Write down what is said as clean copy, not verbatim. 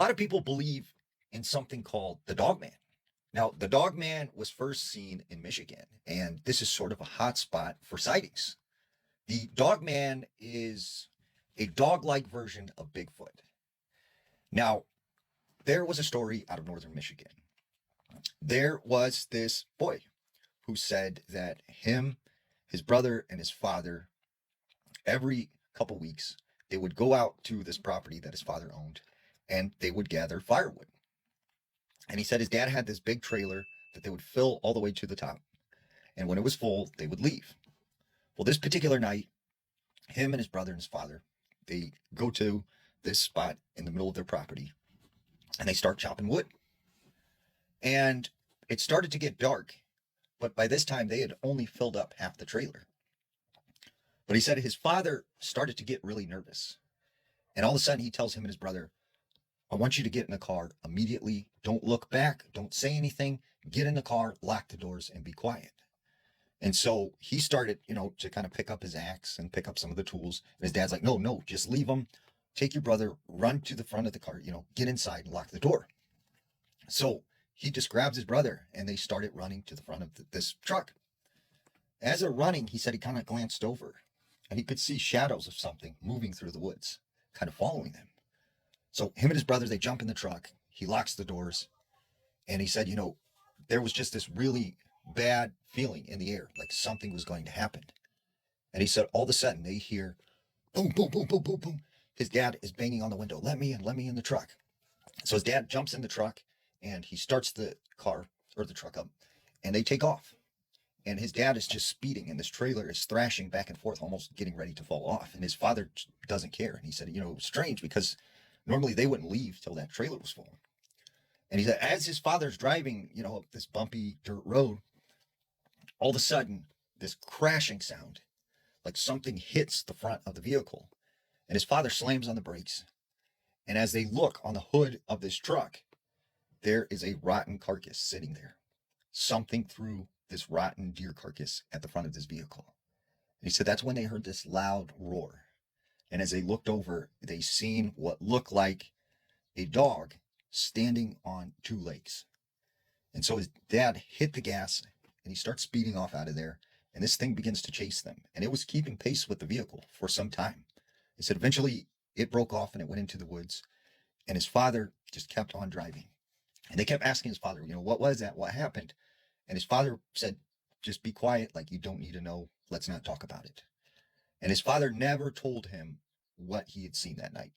A lot of people believe in something called the Dog Man. Now, the Dog Man was first seen in Michigan, and this is sort of a hot spot for sightings. The Dog Man is a dog like version of Bigfoot. Now, there was a story out of northern Michigan. There was this boy who said that him, his brother, and his father, every couple weeks, they would go out to this property that his father owned and they would gather firewood. And he said his dad had this big trailer that they would fill all the way to the top. And when it was full, they would leave. Well, this particular night, him and his brother and his father, they go to this spot in the middle of their property and they start chopping wood. And it started to get dark, but by this time they had only filled up half the trailer. But he said his father started to get really nervous. And all of a sudden he tells him and his brother, I want you to get in the car immediately. Don't look back. Don't say anything. Get in the car, lock the doors, and be quiet. And so he started, to kind of pick up his axe and pick up some of the tools. And his dad's like, no, no, just leave them. Take your brother, run to the front of the car, get inside and lock the door. So he just grabs his brother and they started running to the front of this truck. As they're running, he said he kind of glanced over and he could see shadows of something moving through the woods, kind of following them. So him and his brother, they jump in the truck. He locks the doors. And he said, there was just this really bad feeling in the air, like something was going to happen. And he said, all of a sudden, they hear boom, boom, boom, boom, boom, boom. His dad is banging on the window. Let me in the truck. So his dad jumps in the truck and he starts the car or the truck up and they take off. And his dad is just speeding and this trailer is thrashing back and forth, almost getting ready to fall off. And his father doesn't care. And he said, it was strange because normally they wouldn't leave till that trailer was full. And he said, as his father's driving, up this bumpy dirt road, all of a sudden, this crashing sound, like something hits the front of the vehicle. And his father slams on the brakes. And as they look on the hood of this truck, there is a rotten carcass sitting there. Something threw this rotten deer carcass at the front of this vehicle. And he said that's when they heard this loud roar. And as they looked over, they seen what looked like a dog standing on two legs. And so his dad hit the gas and he starts speeding off out of there. And this thing begins to chase them. And it was keeping pace with the vehicle for some time. He said eventually it broke off and it went into the woods. And his father just kept on driving. And they kept asking his father, what was that? What happened? And his father said, just be quiet. Like, you don't need to know. Let's not talk about it. And his father never told him what he had seen that night.